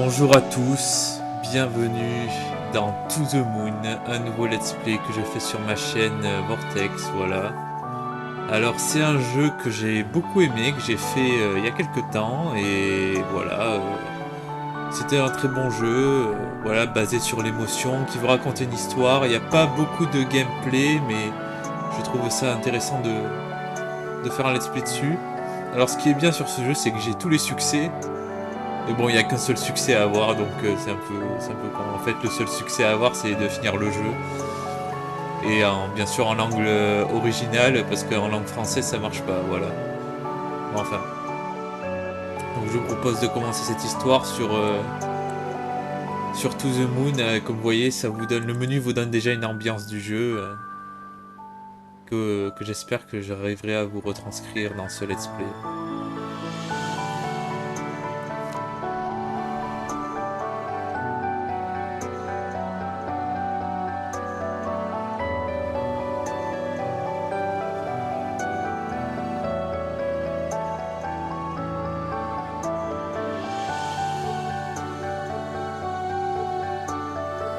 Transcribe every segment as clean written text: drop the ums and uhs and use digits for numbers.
Bonjour à tous, bienvenue dans To The Moon, un nouveau let's play que je fais sur ma chaîne Vortex, voilà. Alors c'est un jeu que j'ai beaucoup aimé, que j'ai fait il y a quelques temps, et voilà, c'était un très bon jeu, voilà, basé sur l'émotion, qui veut raconter une histoire. Il n'y a pas beaucoup de gameplay, mais je trouve ça intéressant de faire un let's play dessus. Alors ce qui est bien sur ce jeu, c'est que j'ai tous les succès. Mais bon, il n'y a qu'un seul succès à avoir, donc c'est un peu con. En fait, le seul succès à avoir, c'est de finir le jeu. Et bien sûr en langue originale, parce qu'en langue française, ça marche pas, voilà. Bon, enfin. Donc je vous propose de commencer cette histoire sur To The Moon. Comme vous voyez, ça vous donne, le menu vous donne déjà une ambiance du jeu que j'espère que j'arriverai à vous retranscrire dans ce let's play.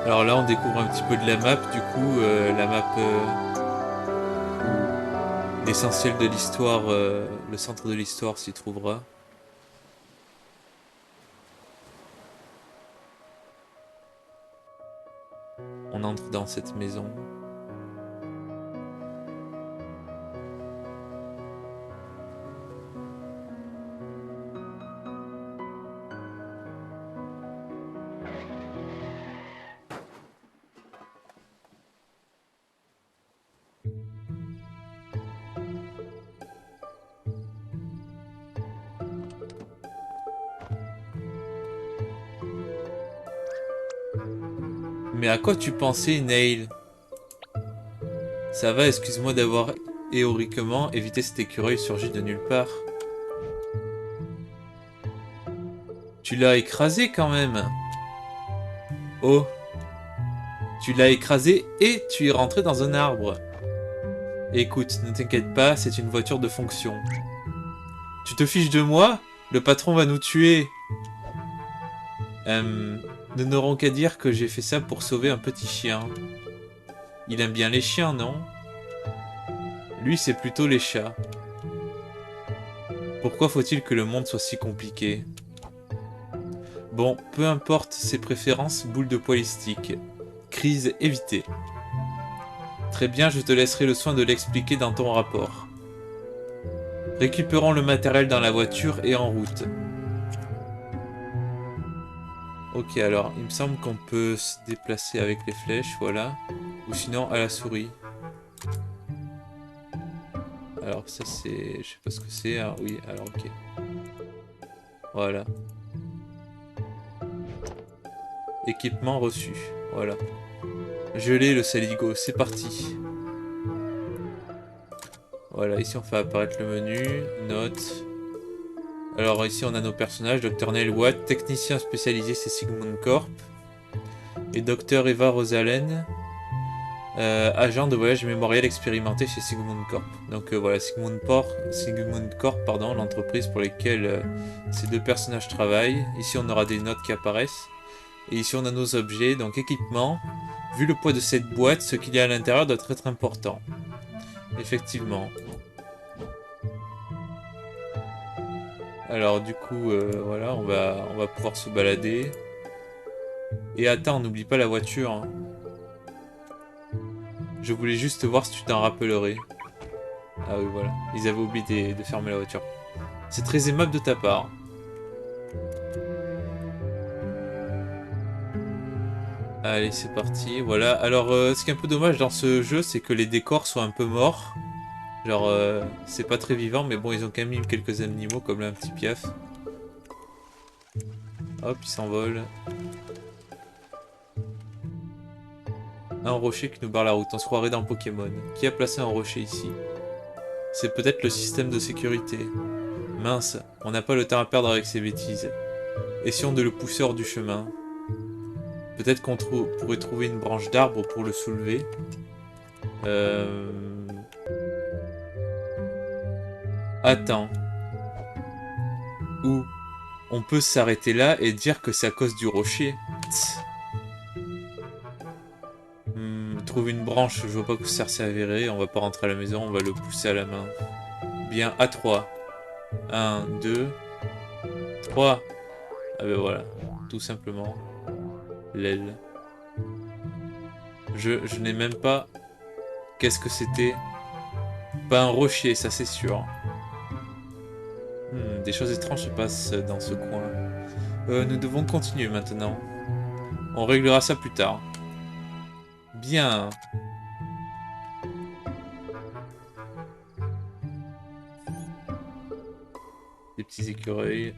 Alors là, on découvre un petit peu de la map, du coup, la map où l'essentiel de l'histoire, le centre de l'histoire s'y trouvera. On entre dans cette maison. Mais à quoi tu pensais, Neil? Ça va, excuse-moi d'avoir héroïquement évité cet écureuil surgi de nulle part. Tu l'as écrasé quand même. Oh, tu l'as écrasé et tu es rentré dans un arbre. Écoute, ne t'inquiète pas, c'est une voiture de fonction. Tu te fiches de moi? Le patron va nous tuer. Nous n'aurons qu'à dire que j'ai fait ça pour sauver un petit chien. Il aime bien les chiens, non? Lui, c'est plutôt les chats. Pourquoi faut-il que le monde soit si compliqué? Bon, peu importe ses préférences, boule de poilistique. Crise évitée. Très bien, je te laisserai le soin de l'expliquer dans ton rapport. Récupérons le matériel dans la voiture et en route. Ok, alors, il me semble qu'on peut se déplacer avec les flèches, voilà. Ou sinon, à la souris. Alors, ça c'est... Je sais pas ce que c'est. Ah, oui, alors ok. Voilà. Équipement reçu. Voilà. Geler le saligo, c'est parti. Voilà, ici on fait apparaître le menu. Notes. Alors ici on a nos personnages. Dr Neil Watt, technicien spécialisé chez Sigmund Corp. Et Dr Eva Rosalen, agent de voyage mémoriel expérimenté chez Sigmund Corp. Donc voilà, Sigmund Corp, pardon, l'entreprise pour laquelle ces deux personnages travaillent. Ici on aura des notes qui apparaissent. Et ici on a nos objets, donc équipement. Vu le poids de cette boîte, ce qu'il y a à l'intérieur doit être important. Effectivement. Alors du coup, voilà, on va pouvoir se balader. Et attends, n'oublie pas la voiture, hein. Je voulais juste voir si tu t'en rappellerais. Ah oui, voilà. Ils avaient oublié de fermer la voiture. C'est très aimable de ta part. Allez, c'est parti. Voilà. Alors, ce qui est un peu dommage dans ce jeu, c'est que les décors sont un peu morts. Genre, c'est pas très vivant, mais bon, ils ont quand même mis quelques animaux, comme là, un petit piaf. Hop, il s'envole. Un rocher qui nous barre la route. On se croirait dans Pokémon. Qui a placé un rocher ici? C'est peut-être le système de sécurité. Mince, on n'a pas le temps à perdre avec ces bêtises. Essayons de le pousser hors du chemin. Peut-être qu'on pourrait trouver une branche d'arbre pour le soulever. Attends. Où? On peut s'arrêter là et dire que c'est à cause du rocher. Trouve une branche, je vois pas que ça s'est avéré. On va pas rentrer à la maison, on va le pousser à la main. Bien, à 3. 1, 2, 3. Ah ben voilà, tout simplement. L'aile. Je n'ai même pas... Qu'est-ce que c'était? Pas un rocher, ça c'est sûr. Des choses étranges se passent dans ce coin. Nous devons continuer maintenant. On réglera ça plus tard. Bien. Des petits écureuils.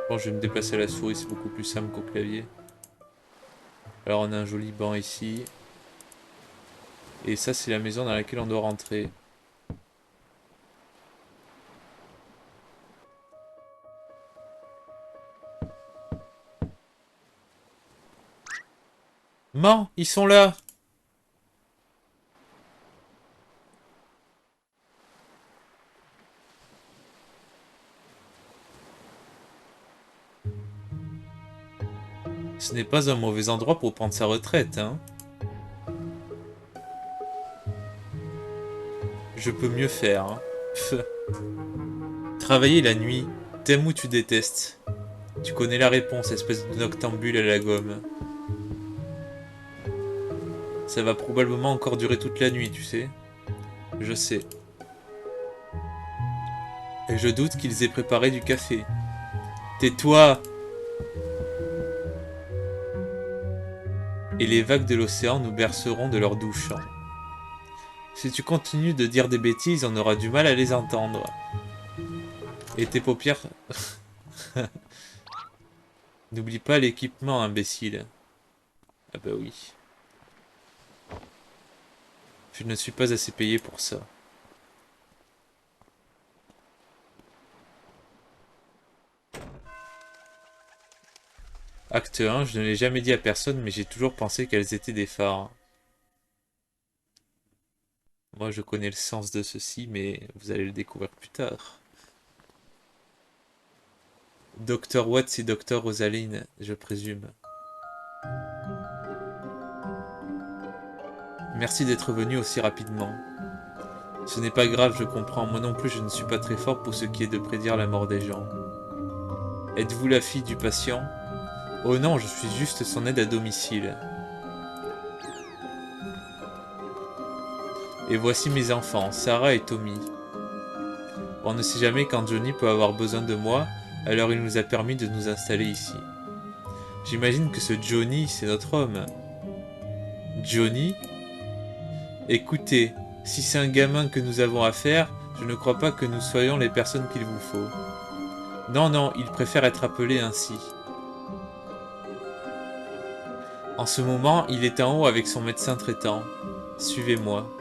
Bon, je vais me déplacer à la souris, c'est beaucoup plus simple qu'au clavier. Alors on a un joli banc ici. Et ça c'est la maison dans laquelle on doit rentrer. Man, ils sont là! Ce n'est pas un mauvais endroit pour prendre sa retraite, hein. Je peux mieux faire, hein. Pff. Travailler la nuit, t'aimes ou tu détestes? Tu connais la réponse, espèce de noctambule à la gomme. Ça va probablement encore durer toute la nuit, tu sais. Je sais. Et je doute qu'ils aient préparé du café. Tais-toi! Et les vagues de l'océan nous berceront de leur doux chant. Si tu continues de dire des bêtises, on aura du mal à les entendre. Et tes paupières... N'oublie pas l'équipement, imbécile. Ah bah oui. Je ne suis pas assez payé pour ça. Acte 1, je ne l'ai jamais dit à personne, mais j'ai toujours pensé qu'elles étaient des phares. Moi, je connais le sens de ceci, mais vous allez le découvrir plus tard. Docteur Watts et Docteur Rosaline, je présume. Merci d'être venu aussi rapidement. Ce n'est pas grave, je comprends. Moi non plus, je ne suis pas très fort pour ce qui est de prédire la mort des gens. Êtes-vous la fille du patient? Oh non, je suis juste son aide à domicile. Et voici mes enfants, Sarah et Tommy. On ne sait jamais quand Johnny peut avoir besoin de moi, alors il nous a permis de nous installer ici. J'imagine que ce Johnny, c'est notre homme. Johnny? Écoutez, si c'est un gamin que nous avons affaire, je ne crois pas que nous soyons les personnes qu'il vous faut. Non, non, il préfère être appelé ainsi. En ce moment, il est en haut avec son médecin traitant. Suivez-moi.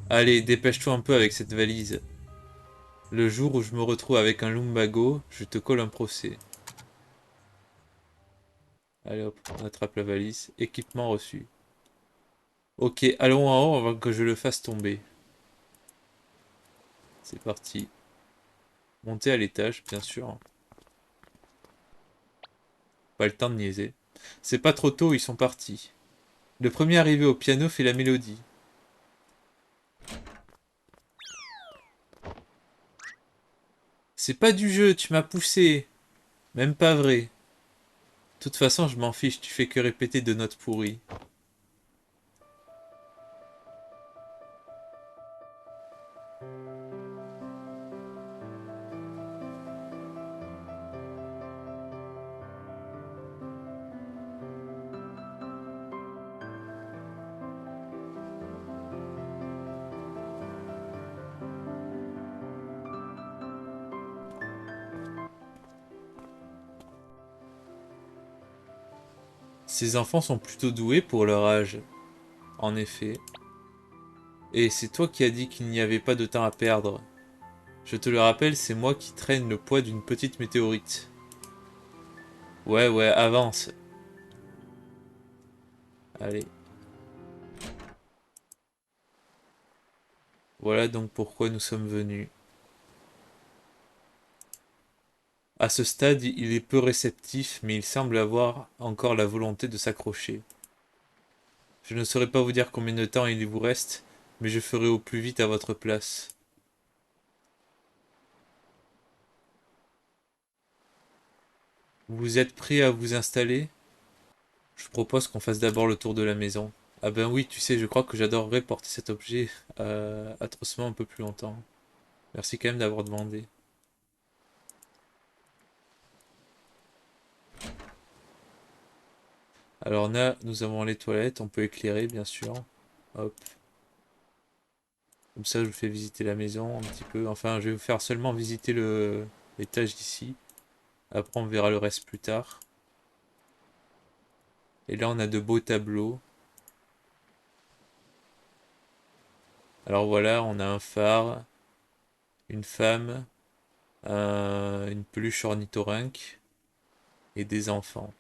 Allez, dépêche-toi un peu avec cette valise. Le jour où je me retrouve avec un lumbago, je te colle un procès. Allez hop, on attrape la valise. Équipement reçu. Ok, allons en haut avant que je le fasse tomber. C'est parti. Monter à l'étage, bien sûr. Pas le temps de niaiser. C'est pas trop tôt, ils sont partis. Le premier arrivé au piano fait la mélodie. C'est pas du jeu, tu m'as poussé. Même pas vrai. De toute façon, je m'en fiche, tu fais que répéter de notes pourries. Ces enfants sont plutôt doués pour leur âge. En effet. Et c'est toi qui as dit qu'il n'y avait pas de temps à perdre. Je te le rappelle, c'est moi qui traîne le poids d'une petite météorite. Ouais, ouais, avance. Allez. Voilà donc pourquoi nous sommes venus. À ce stade, il est peu réceptif, mais il semble avoir encore la volonté de s'accrocher. Je ne saurais pas vous dire combien de temps il vous reste, mais je ferai au plus vite à votre place. Vous êtes prêt à vous installer? Je propose qu'on fasse d'abord le tour de la maison. Ah ben oui, tu sais, je crois que j'adorerais porter cet objet atrocement un peu plus longtemps. Merci quand même d'avoir demandé. Alors là, nous avons les toilettes, on peut éclairer bien sûr. Hop. Comme ça, je vous fais visiter la maison un petit peu. Enfin, je vais vous faire seulement visiter l'étage d'ici. Après, on verra le reste plus tard. Et là, on a de beaux tableaux. Alors voilà, on a un phare, une femme, une peluche ornithorynque et des enfants.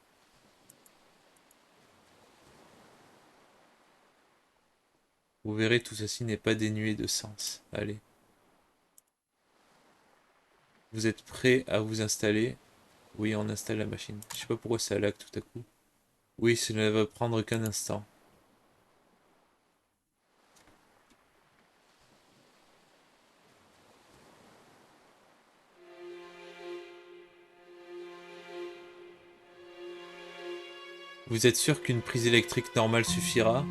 Vous verrez, tout ceci n'est pas dénué de sens. Allez. Vous êtes prêts à vous installer? Oui, on installe la machine. Je sais pas pourquoi ça lag tout à coup. Oui, cela va prendre qu'un instant. Vous êtes sûr qu'une prise électrique normale suffira?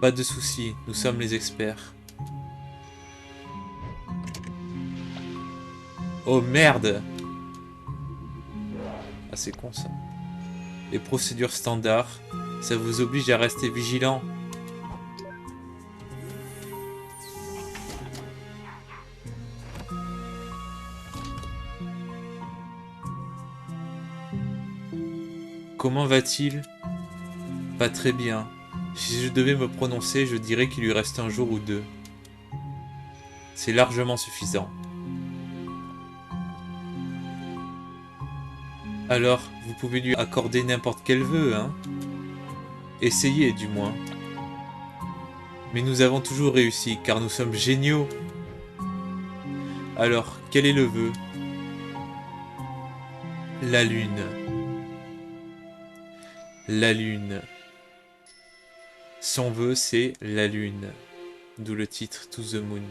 Pas de souci, nous sommes les experts. Oh merde! Ah, c'est con ça. Les procédures standards, ça vous oblige à rester vigilant. Comment va-t-il? Pas très bien. Si je devais me prononcer, je dirais qu'il lui reste un jour ou deux. C'est largement suffisant. Alors, vous pouvez lui accorder n'importe quel vœu, hein? Essayez, du moins. Mais nous avons toujours réussi, car nous sommes géniaux. Alors, quel est le vœu? La lune. La lune. Son vœu, c'est la lune. D'où le titre To the Moon.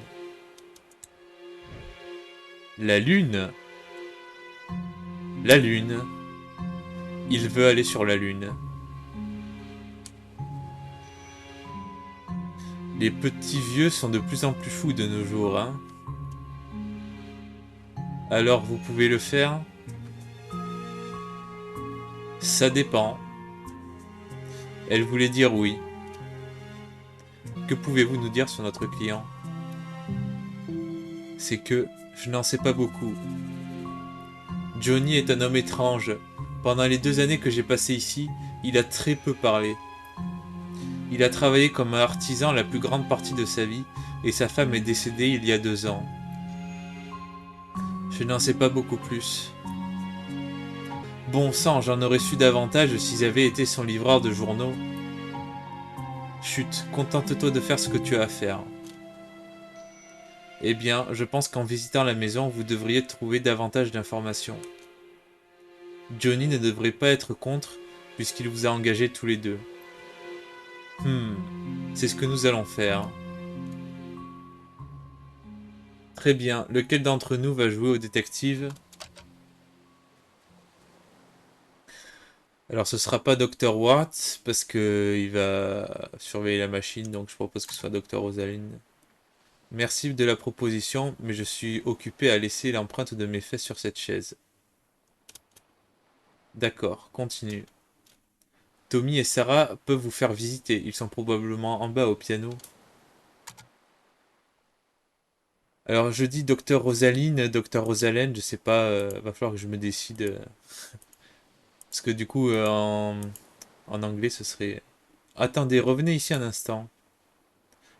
La lune? La lune. Il veut aller sur la lune. Les petits vieux sont de plus en plus fous de nos jours, hein? Alors vous pouvez le faire? Ça dépend. Elle voulait dire oui. Que pouvez-vous nous dire sur notre client? C'est que je n'en sais pas beaucoup. Johnny est un homme étrange. Pendant les 2 années que j'ai passées ici, il a très peu parlé. Il a travaillé comme un artisan la plus grande partie de sa vie et sa femme est décédée il y a 2 ans. Je n'en sais pas beaucoup plus. Bon sang, j'en aurais su davantage si j'avais été son livreur de journaux. Chut, contente-toi de faire ce que tu as à faire. Eh bien, je pense qu'en visitant la maison, vous devriez trouver davantage d'informations. Johnny ne devrait pas être contre, puisqu'il vous a engagés tous les deux. C'est ce que nous allons faire. Très bien, lequel d'entre nous va jouer au détective? Alors ce sera pas Dr. Watt, parce que il va surveiller la machine, donc je propose que ce soit Dr. Rosaline. Merci de la proposition, mais je suis occupé à laisser l'empreinte de mes fesses sur cette chaise. D'accord, continue. Tommy et Sarah peuvent vous faire visiter, ils sont probablement en bas au piano. Alors je dis Docteur Rosaline, Docteur Rosalène, je sais pas, va falloir que je me décide. Parce que du coup, en anglais, ce serait... Attendez, revenez ici un instant.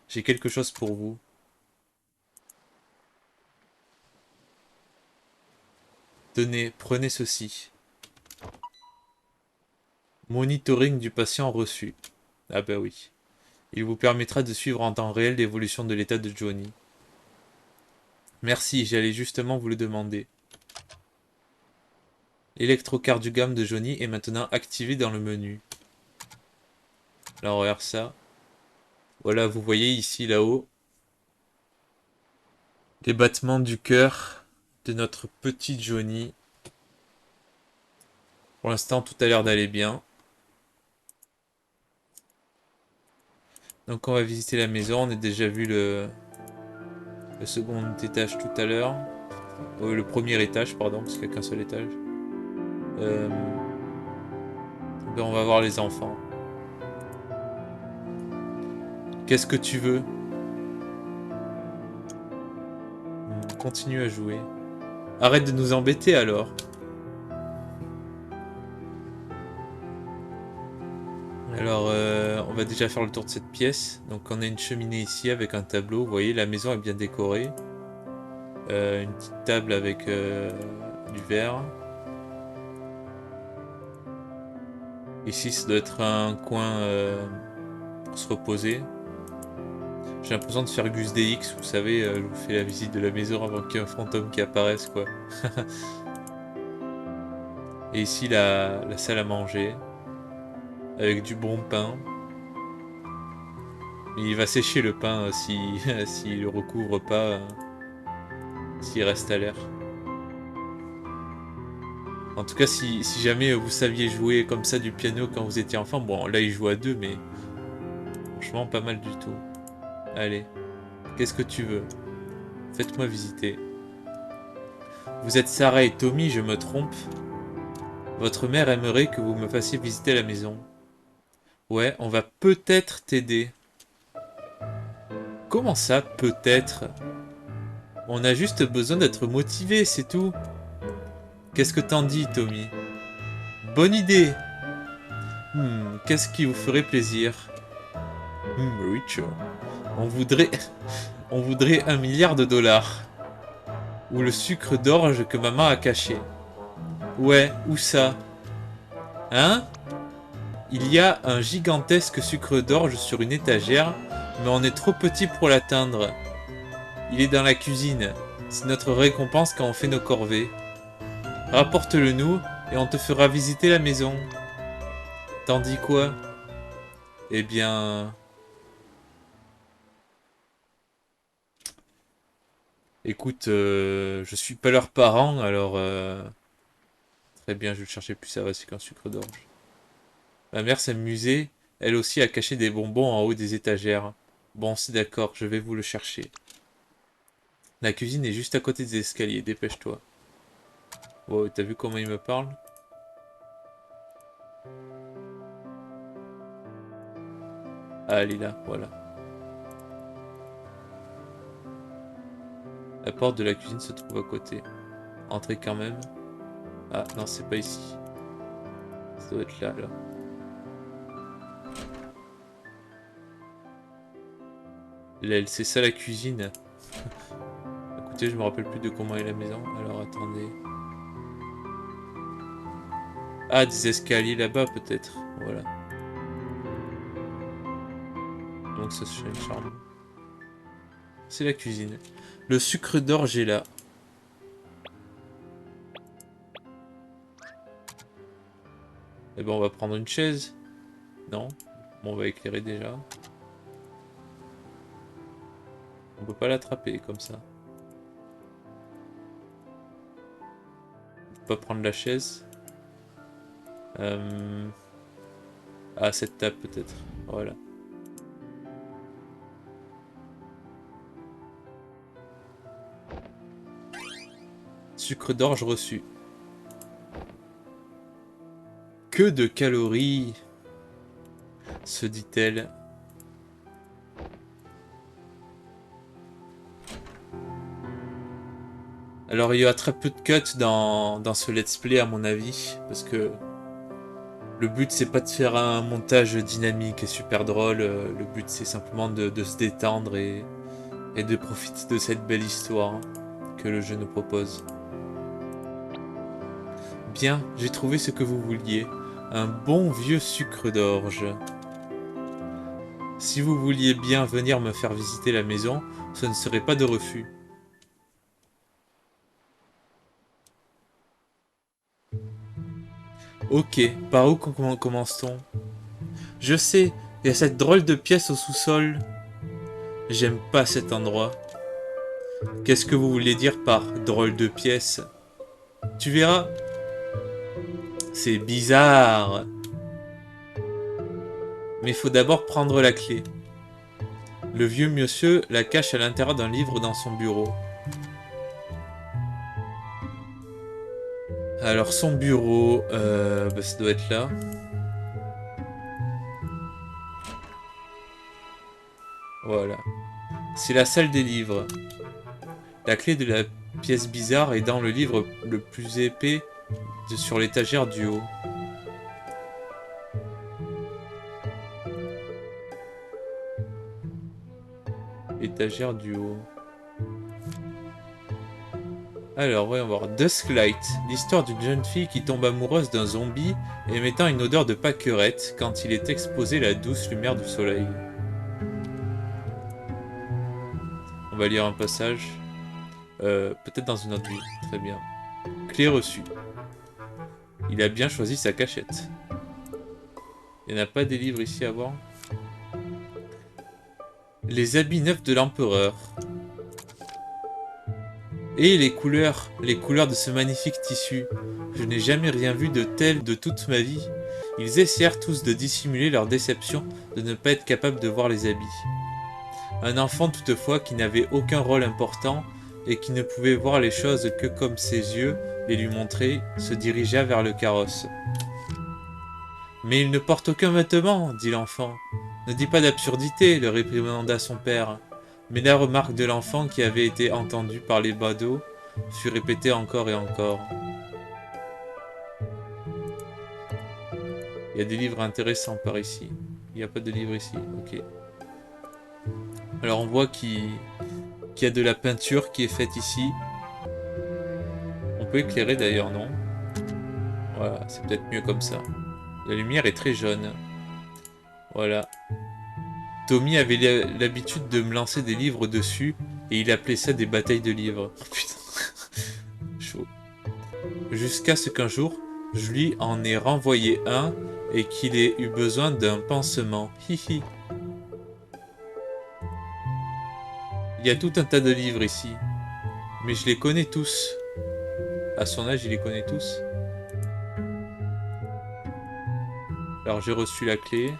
J'ai quelque chose pour vous. Tenez, prenez ceci. Monitoring du patient reçu. Ah bah oui. Il vous permettra de suivre en temps réel l'évolution de l'état de Johnny. Merci, j'allais justement vous le demander. L'électrocardiogramme de Johnny est maintenant activé dans le menu. Alors regarde ça. Voilà, vous voyez ici, là-haut, les battements du cœur de notre petit Johnny. Pour l'instant, tout a l'air d'aller bien. Donc on va visiter la maison. On a déjà vu le second étage tout à l'heure. Le premier étage, pardon, parce qu'il n'y a qu'un seul étage. Ben on va voir les enfants. Qu'est-ce que tu veux? Continue à jouer. Arrête de nous embêter alors. Alors, on va déjà faire le tour de cette pièce. Donc on a une cheminée ici avec un tableau. Vous voyez, la maison est bien décorée. Une petite table avec du verre. Ici, ça doit être un coin pour se reposer. J'ai l'impression de faire Gus DX, vous savez, je vous fais la visite de la maison avant qu'il y ait un fantôme qui apparaisse, quoi. Et ici, la salle à manger. Avec du bon pain. Il va sécher le pain s'il le recouvre pas, s'il reste à l'air. En tout cas, si jamais vous saviez jouer comme ça du piano quand vous étiez enfant, bon, là il joue à deux, mais franchement pas mal du tout. Allez, qu'est-ce que tu veux? Faites-moi visiter. Vous êtes Sarah et Tommy, je me trompe? Votre mère aimerait que vous me fassiez visiter la maison. Ouais, on va peut-être t'aider. Comment ça, peut-être? On a juste besoin d'être motivé, c'est tout. Qu'est-ce que t'en dis, Tommy? Bonne idée. Qu'est-ce qui vous ferait plaisir? Richard. On voudrait 1 milliard de dollars. Ou le sucre d'orge que maman a caché. Ouais, où ça? Hein? Il y a un gigantesque sucre d'orge sur une étagère, mais on est trop petit pour l'atteindre. Il est dans la cuisine. C'est notre récompense quand on fait nos corvées. Rapporte-le nous et on te fera visiter la maison. T'en dis quoi? Eh bien... Écoute, je suis pas leurs parents, alors... Très bien, je vais le chercher plus, ça va, c'est qu'un sucre d'orge. Ma mère s'amusait, elle aussi, à cacher des bonbons en haut des étagères. Bon, c'est d'accord, je vais vous le chercher. La cuisine est juste à côté des escaliers, dépêche-toi. Wow, t'as vu comment il me parle? Ah, elle est là, voilà. La porte de la cuisine se trouve à côté. Entrez quand même. Ah, non, c'est pas ici. Ça doit être là, là. C'est ça la cuisine. Écoutez, je me rappelle plus de comment est la maison. Alors, attendez. Ah, des escaliers là-bas, peut-être. Voilà. Donc ça se charme. C'est la cuisine. Le sucre d'orge est là. Eh ben on va prendre une chaise. Non. Bon, on va éclairer déjà. On peut pas l'attraper comme ça. On peut pas prendre la chaise. Ah, cette table peut-être. Voilà. Sucre d'orge reçu. Que de calories, se dit-elle. Alors il y a très peu de cuts dans ce let's play à mon avis, parce que le but c'est pas de faire un montage dynamique et super drôle, le but c'est simplement de se détendre et de profiter de cette belle histoire que le jeu nous propose. Bien, j'ai trouvé ce que vous vouliez. Un bon vieux sucre d'orge. Si vous vouliez bien venir me faire visiter la maison, ce ne serait pas de refus. Ok, par où commence-t-on? Je sais, il y a cette drôle de pièce au sous-sol. J'aime pas cet endroit. Qu'est-ce que vous voulez dire par drôle de pièce? Tu verras. C'est bizarre. Mais il faut d'abord prendre la clé. Le vieux monsieur la cache à l'intérieur d'un livre dans son bureau. Alors son bureau, ça doit être là. Voilà. C'est la salle des livres. La clé de la pièce bizarre est dans le livre le plus épais sur l'étagère du haut. Étagère du haut. Alors, voyons voir. Dusklight, l'histoire d'une jeune fille qui tombe amoureuse d'un zombie émettant une odeur de pâquerette quand il est exposé à la douce lumière du soleil. On va lire un passage. Peut-être dans une autre vie. Très bien. Clé reçue. Il a bien choisi sa cachette. Il n'y en a pas des livres ici à voir? Les habits neufs de l'empereur. Et les couleurs de ce magnifique tissu. Je n'ai jamais rien vu de tel de toute ma vie. Ils essayèrent tous de dissimuler leur déception de ne pas être capables de voir les habits. Un enfant toutefois qui n'avait aucun rôle important et qui ne pouvait voir les choses que comme ses yeux les lui montraient, se dirigea vers le carrosse. « Mais il ne porte aucun vêtement, dit l'enfant. Ne dis pas d'absurdité, le réprimanda son père. Mais la remarque de l'enfant qui avait été entendue par les badauds fut répétée encore et encore. Il y a des livres intéressants par ici. Il n'y a pas de livre ici, ok. Alors on voit qu'il y a de la peinture qui est faite ici. On peut éclairer d'ailleurs, non? Voilà, c'est peut-être mieux comme ça. La lumière est très jaune. Voilà. Tommy avait l'habitude de me lancer des livres dessus et il appelait ça des batailles de livres. Oh, putain. Chaud. Jusqu'à ce qu'un jour, je lui en ai renvoyé un et qu'il ait eu besoin d'un pansement. Hihi. Il y a tout un tas de livres ici. Mais je les connais tous. À son âge, il les connaît tous. Alors j'ai reçu la clé.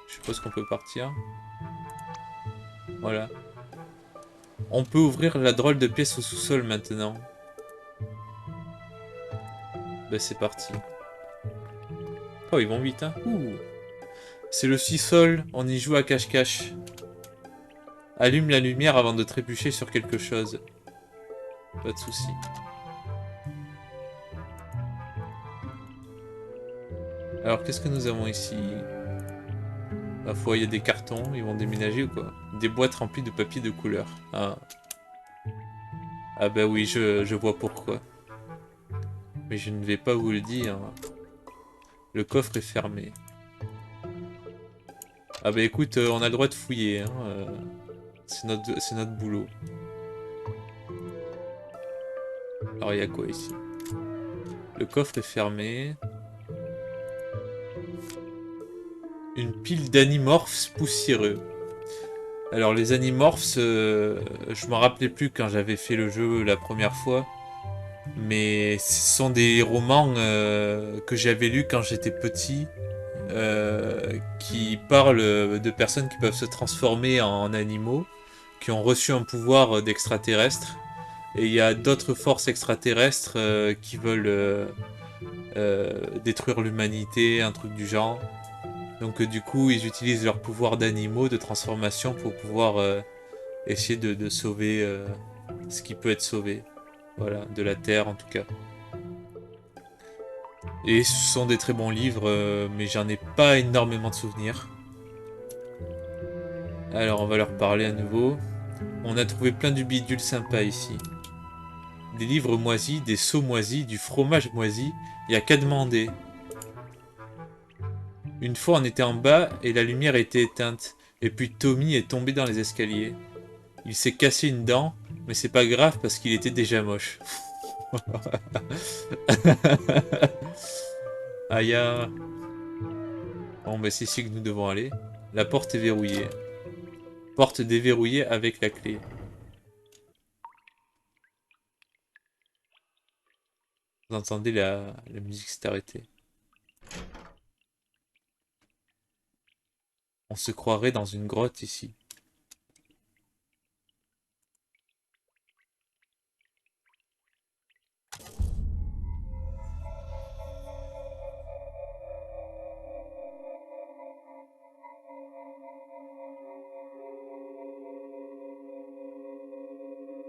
Je suppose qu'on peut partir. Voilà. On peut ouvrir la drôle de pièce au sous-sol maintenant. Ben c'est parti. Oh, ils vont vite, hein. Ouh. C'est le sous-sol, on y joue à cache-cache. Allume la lumière avant de trébucher sur quelque chose. Pas de souci. Alors, qu'est-ce que nous avons ici? Ma foi, il y a des cartons, ils vont déménager ou quoi? Des boîtes remplies de papier de couleur. Ah. Ah bah oui, je vois pourquoi. Mais je ne vais pas vous le dire. Le coffre est fermé. Ah bah écoute, on a le droit de fouiller. Hein, c'est notre boulot. Alors il y a quoi ici? Le coffre est fermé. Une pile d'animorphes poussiéreux. Alors les animorphes, je m'en rappelais plus quand j'avais fait le jeu la première fois. Mais ce sont des romans que j'avais lus quand j'étais petit. Qui parlent de personnes qui peuvent se transformer en animaux. Qui ont reçu un pouvoir d'extraterrestre. Et il y a d'autres forces extraterrestres qui veulent détruire l'humanité, un truc du genre. Donc du coup, ils utilisent leur pouvoir d'animaux, de transformation, pour pouvoir essayer de sauver ce qui peut être sauvé. Voilà, de la Terre en tout cas. Et ce sont des très bons livres, mais j'en ai pas énormément de souvenirs. Alors on va leur parler à nouveau. On a trouvé plein de bidules sympas ici. Des livres moisis, des seaux moisis, du fromage moisi. Il n'y a qu'à demander. Une fois, on était en bas et la lumière était éteinte. Et puis Tommy est tombé dans les escaliers. Il s'est cassé une dent, mais c'est pas grave parce qu'il était déjà moche. Aïe. Bon, bah c'est ici que nous devons aller. La porte est verrouillée. Porte déverrouillée avec la clé. Vous entendez la musique s'est arrêtée. On se croirait dans une grotte ici.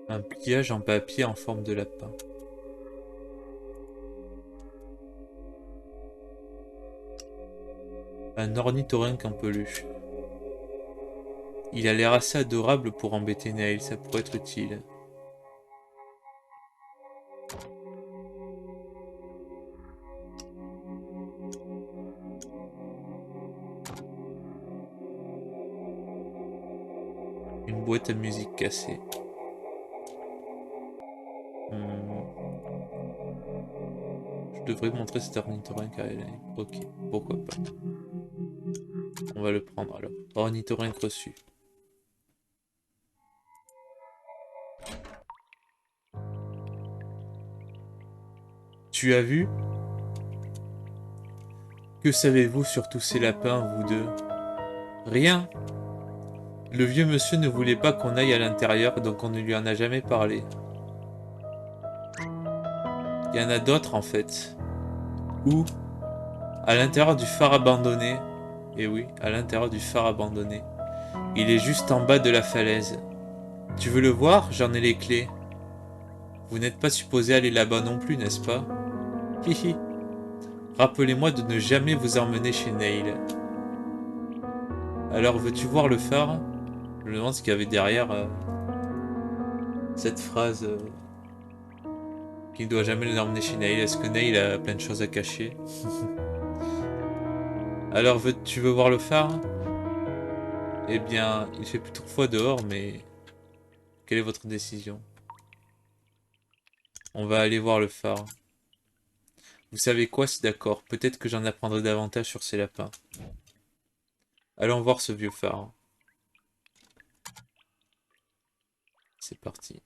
Un pliage en papier en forme de lapin. Un ornithorynque en peluche. Il a l'air assez adorable pour embêter Neil, ça pourrait être utile. Une boîte à musique cassée. Je devrais montrer cet ornithorynque à Ellen. Ok, pourquoi pas. On va le prendre alors. Ornithorynque reçu. Tu as vu? Que savez-vous sur tous ces lapins, vous deux? Rien. Le vieux monsieur ne voulait pas qu'on aille à l'intérieur, donc on ne lui en a jamais parlé. Il y en a d'autres en fait. Où? À l'intérieur du phare abandonné. Eh oui, à l'intérieur du phare abandonné. Il est juste en bas de la falaise. Tu veux le voir? J'en ai les clés. Vous n'êtes pas supposé aller là-bas non plus, n'est-ce pas? Hihi. Rappelez-moi de ne jamais vous emmener chez Neil. Alors, veux-tu voir le phare? Je me demande ce qu'il y avait derrière cette phrase qu'il ne doit jamais l'emmener chez Neil. Est-ce que Neil a plein de choses à cacher? Alors, tu veux voir le phare? Eh bien, il fait plutôt froid dehors, mais quelle est votre décision? On va aller voir le phare. Vous savez quoi, c'est d'accord. Peut-être que j'en apprendrai davantage sur ces lapins. Allons voir ce vieux phare. C'est parti.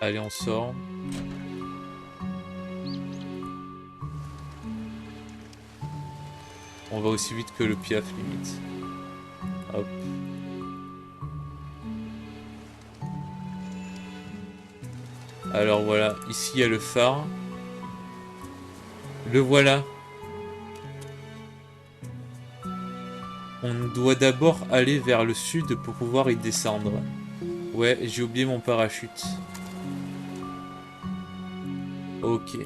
Allez, on sort. On va aussi vite que le piaf, limite. Hop. Alors voilà, ici il y a le phare. Le voilà. On doit d'abord aller vers le sud pour pouvoir y descendre. Ouais, j'ai oublié mon parachute. Ok.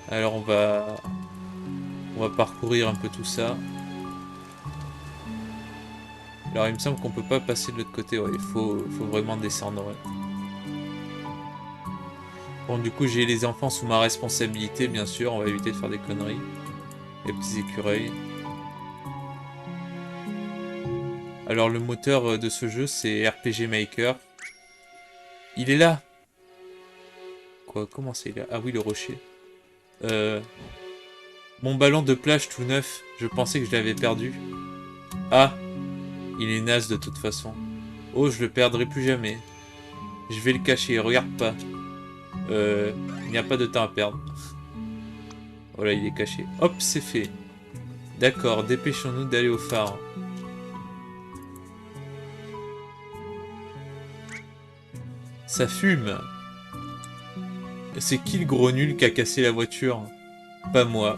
Alors on va parcourir un peu tout ça. Alors il me semble qu'on peut pas passer de l'autre côté, ouais, il faut vraiment descendre, ouais. Bon, du coup j'ai les enfants sous ma responsabilité, bien sûr, on va éviter de faire des conneries. Les petits écureuils. Alors le moteur de ce jeu c'est RPG Maker. Il est là. Quoi, comment c'est là? Ah oui, le rocher. Mon ballon de plage tout neuf, je pensais que je l'avais perdu. Ah, il est naze de toute façon. Oh, je le perdrai plus jamais. Je vais le cacher, regarde pas. Il n'y a pas de temps à perdre. Voilà, il est caché. Hop, c'est fait. D'accord, dépêchons-nous d'aller au phare. Ça fume. C'est qui le gros nul qui a cassé la voiture? Pas moi.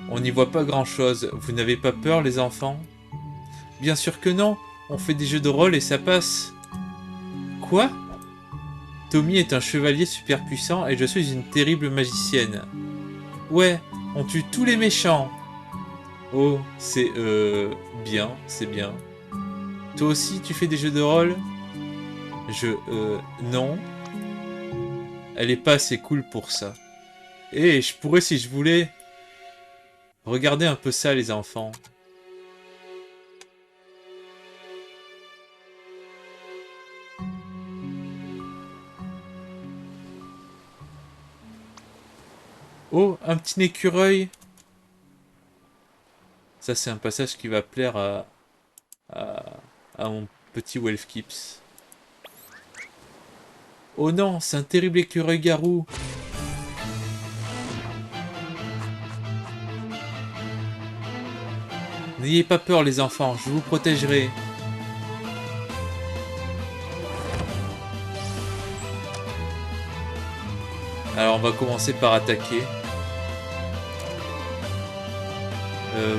On n'y voit pas grand-chose. Vous n'avez pas peur, les enfants? Bien sûr que non. On fait des jeux de rôle et ça passe. Quoi? Tommy est un chevalier super puissant et je suis une terrible magicienne. Ouais, On tue tous les méchants. Oh, c'est bien, c'est bien. Toi aussi, tu fais des jeux de rôle? Non. Elle est pas assez cool pour ça. Et je pourrais, si je voulais, regarder un peu ça, les enfants. Oh, un petit écureuil. Ça, c'est un passage qui va plaire à, à mon petit Welfkips. Oh non, c'est un terrible écureuil-garou. N'ayez pas peur, les enfants, je vous protégerai. Alors, on va commencer par attaquer. Euh,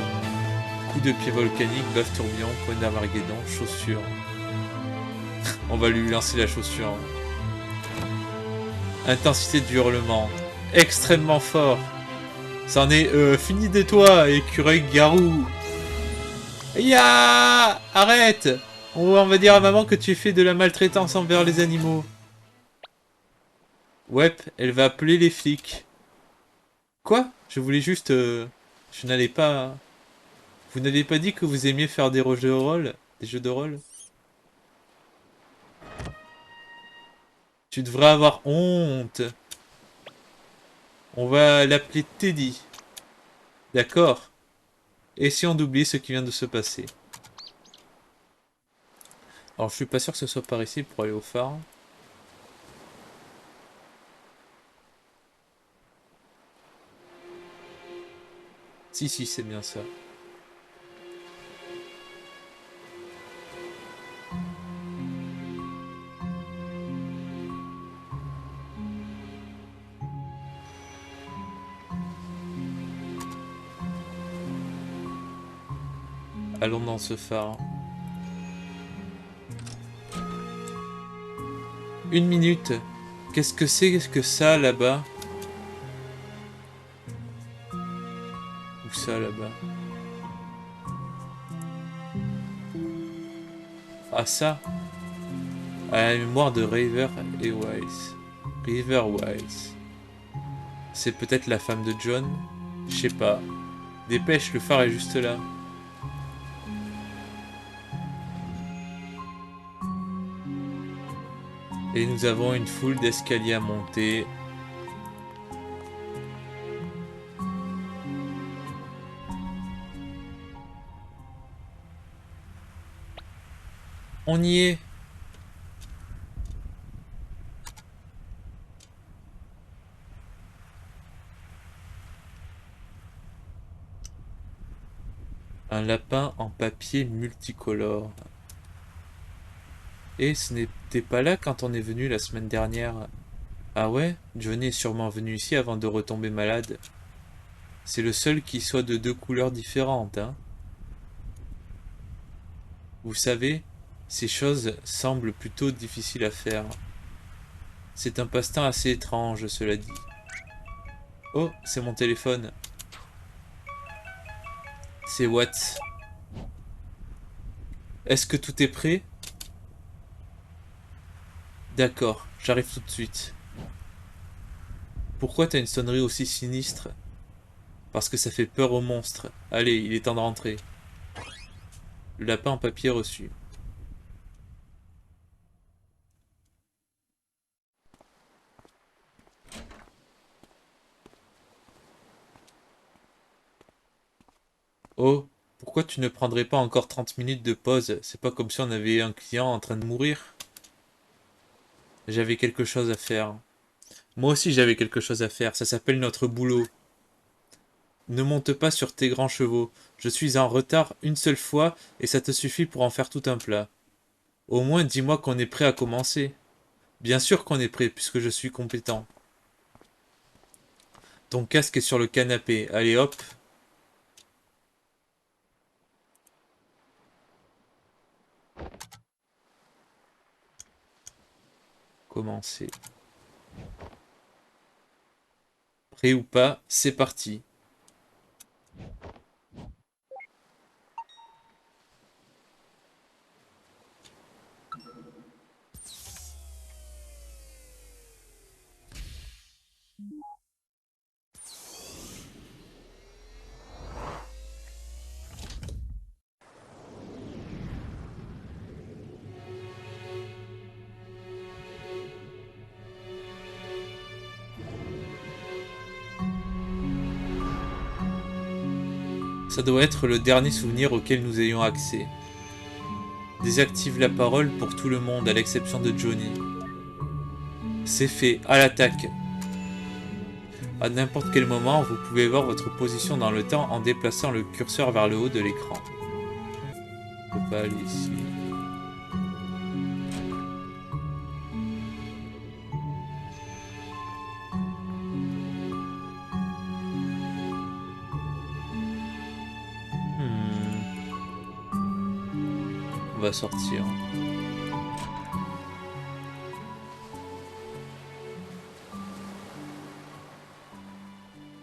Coup de pied volcanique, bœuf tourbillon, point d'Armageddon, chaussure. On va lui lancer la chaussure. Intensité du hurlement. Extrêmement fort. C'en est fini de toi, écureuil-garou. Ya! Arrête! On va dire à maman que tu fais de la maltraitance envers les animaux. Ouais, elle va appeler les flics. Quoi? Je voulais juste... Je n'allais pas... Vous n'avez pas dit que vous aimiez faire des jeux de rôle? Des jeux de rôle? Tu devrais avoir honte. On va l'appeler Teddy. D'accord? Essayons d'oublier ce qui vient de se passer. Alors je suis pas sûr que ce soit par ici pour aller au phare. Si, si, c'est bien ça. Allons dans ce phare. 1 minute. Qu'est-ce que c'est que ça là-bas? Où ça là-bas? Ah ça? À la mémoire de River et Wise. River Wise. C'est peut-être la femme de John? Je sais pas. Dépêche, le phare est juste là. Et nous avons une foule d'escaliers à monter. On y est. Un lapin en papier multicolore. Et ce n'était pas là quand on est venu la semaine dernière. Ah ouais? Johnny est sûrement venu ici avant de retomber malade. C'est le seul qui soit de 2 couleurs différentes, hein. Vous savez, ces choses semblent plutôt difficiles à faire. C'est un passe-temps assez étrange, cela dit. Oh, c'est mon téléphone. C'est Watt. Est-ce que tout est prêt? D'accord, j'arrive tout de suite. Pourquoi t'as une sonnerie aussi sinistre? Parce que ça fait peur aux monstres. Allez, il est temps de rentrer. Le lapin en papier reçu. Oh, pourquoi tu ne prendrais pas encore 30 minutes de pause? C'est pas comme si on avait un client en train de mourir. J'avais quelque chose à faire. Moi aussi j'avais quelque chose à faire, ça s'appelle notre boulot. Ne monte pas sur tes grands chevaux. Je suis en retard une seule fois et ça te suffit pour en faire tout un plat. Au moins dis-moi qu'on est prêt à commencer. Bien sûr qu'on est prêt puisque je suis compétent. Ton casque est sur le canapé. Allez hop. Commencer. Prêt ou pas, c'est parti. Ça doit être le dernier souvenir auquel nous ayons accès. Désactive la parole pour tout le monde, à l'exception de Johnny. C'est fait, à l'attaque. À n'importe quel moment, vous pouvez voir votre position dans le temps en déplaçant le curseur vers le haut de l'écran. On peut pas aller ici. On va sortir.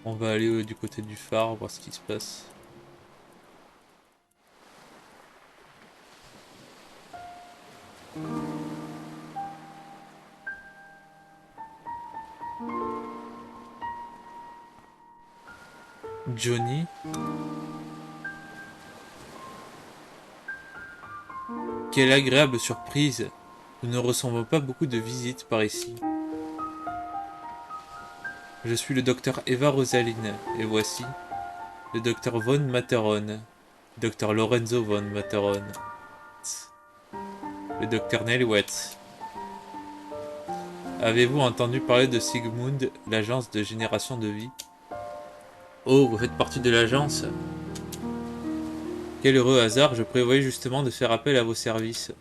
On va aller du côté du phare, voir ce qui se passe. Johnny. Quelle agréable surprise. Nous ne recevons pas beaucoup de visites par ici. Je suis le docteur Eva Rosaline, et voici le docteur Von Matterhorn, docteur Lorenzo Von Matterhorn, le docteur Nelwet. Avez-vous entendu parler de Sigmund, l'agence de génération de vie? Oh, vous faites partie de l'agence? Quel heureux hasard, je prévoyais justement de faire appel à vos services.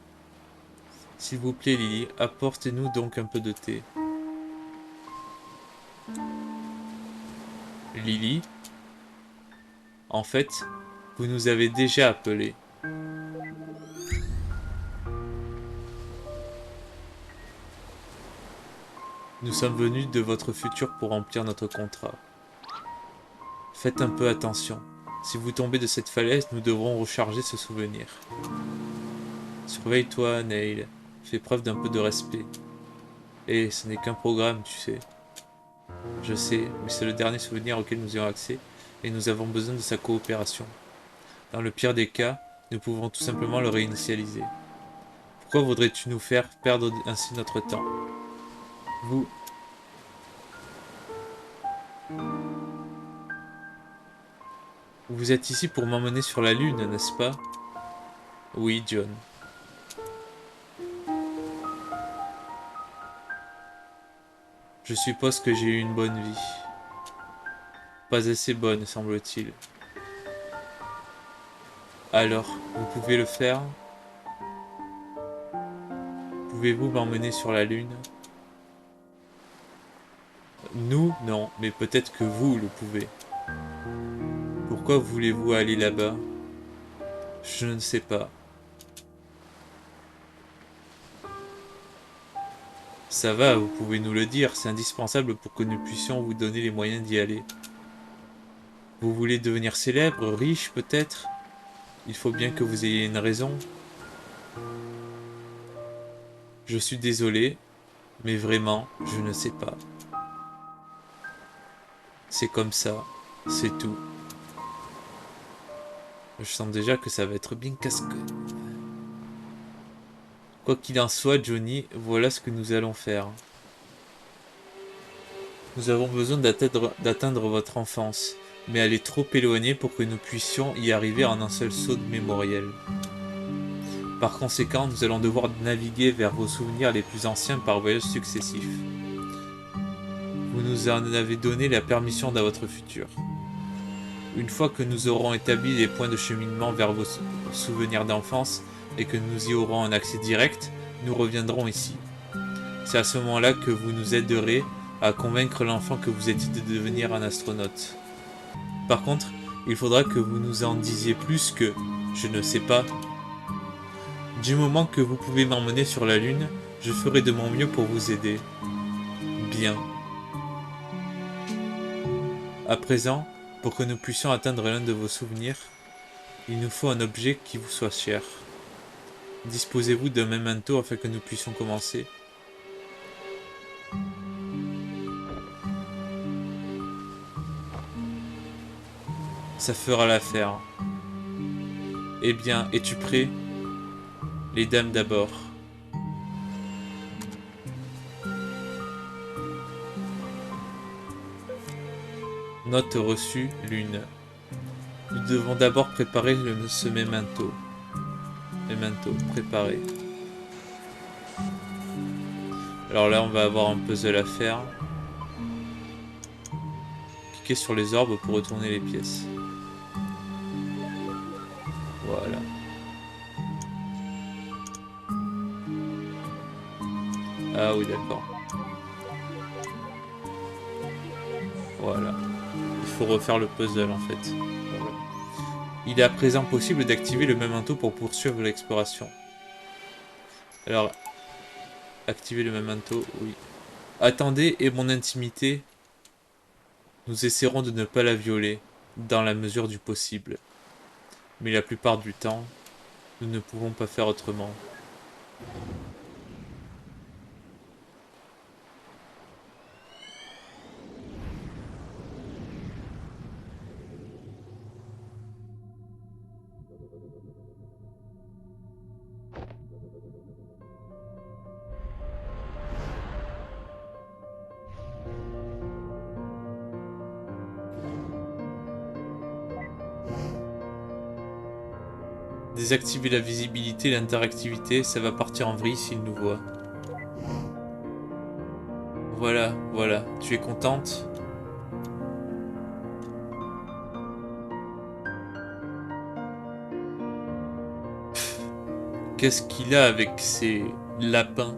S'il vous plaît, Lily, apportez-nous donc un peu de thé. Lily? En fait, vous nous avez déjà appelé. Nous sommes venus de votre futur pour remplir notre contrat. Faites un peu attention. Si vous tombez de cette falaise, nous devrons recharger ce souvenir. Surveille-toi, Neil. Fais preuve d'un peu de respect. Et ce n'est qu'un programme, tu sais. Je sais, mais c'est le dernier souvenir auquel nous ayons accès, et nous avons besoin de sa coopération. Dans le pire des cas, nous pouvons tout simplement le réinitialiser. Pourquoi voudrais-tu nous faire perdre ainsi notre temps? Vous êtes ici pour m'emmener sur la Lune, n'est-ce pas? Oui, John. Je suppose que j'ai eu une bonne vie. Pas assez bonne, semble-t-il. Alors, vous pouvez le faire? Pouvez-vous m'emmener sur la Lune? Nous, non, mais peut-être que vous le pouvez. Pourquoi voulez-vous aller là-bas? Je ne sais pas. Ça va, vous pouvez nous le dire, c'est indispensable pour que nous puissions vous donner les moyens d'y aller. Vous voulez devenir célèbre, riche peut-être? Il faut bien que vous ayez une raison. Je suis désolé, mais vraiment, je ne sais pas. C'est comme ça, c'est tout. Je sens déjà que ça va être bien casse-gueule. Quoi qu'il en soit, Johnny, voilà ce que nous allons faire. Nous avons besoin d'atteindre votre enfance, mais elle est trop éloignée pour que nous puissions y arriver en un seul saut de mémoriel. Par conséquent, nous allons devoir naviguer vers vos souvenirs les plus anciens par voyages successifs. Vous nous en avez donné la permission dans votre futur. Une fois que nous aurons établi les points de cheminement vers vos souvenirs d'enfance et que nous y aurons un accès direct, nous reviendrons ici. C'est à ce moment-là que vous nous aiderez à convaincre l'enfant que vous étiez de devenir un astronaute. Par contre, il faudra que vous nous en disiez plus que « je ne sais pas ». Du moment que vous pouvez m'emmener sur la Lune, je ferai de mon mieux pour vous aider. Bien. À présent, pour que nous puissions atteindre l'un de vos souvenirs, il nous faut un objet qui vous soit cher. Disposez-vous d'un memento afin que nous puissions commencer? Ça fera l'affaire. Eh bien, es-tu prêt? Les dames d'abord. Note reçue, Lune. Nous Nous devons d'abord préparer ce memento. Memento, préparer. Alors là, on va avoir un puzzle à faire. Cliquez sur les orbes pour retourner les pièces. Voilà. Ah oui, d'accord. Voilà. Il faut refaire le puzzle en fait. Voilà. Il est à présent possible d'activer le memento pour poursuivre l'exploration. Alors, activer le memento, oui. Attendez et mon intimité. Nous essaierons de ne pas la violer, dans la mesure du possible. Mais la plupart du temps, nous ne pouvons pas faire autrement. Désactiver la visibilité et l'interactivité, ça va partir en vrille s'il nous voit. Voilà, voilà. Tu es contente? Qu'est-ce qu'il a avec ces lapins?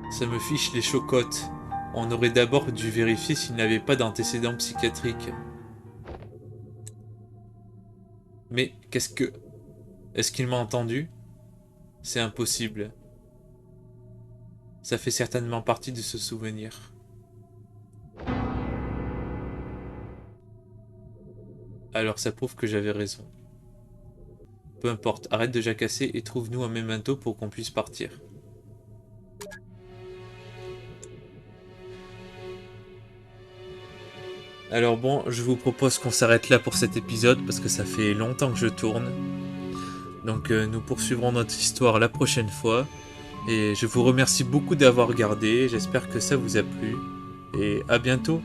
Ça me fiche les chocottes. On aurait d'abord dû vérifier s'il n'avait pas d'antécédents psychiatriques. Mais qu'est-ce que... Est-ce qu'il m'a entendu? C'est impossible. Ça fait certainement partie de ce souvenir. Alors ça prouve que j'avais raison. Peu importe, arrête de jacasser et trouve-nous un memento pour qu'on puisse partir. Alors bon, je vous propose qu'on s'arrête là pour cet épisode parce que ça fait longtemps que je tourne. Donc nous poursuivrons notre histoire la prochaine fois. Et je vous remercie beaucoup d'avoir regardé, j'espère que ça vous a plu. Et à bientôt.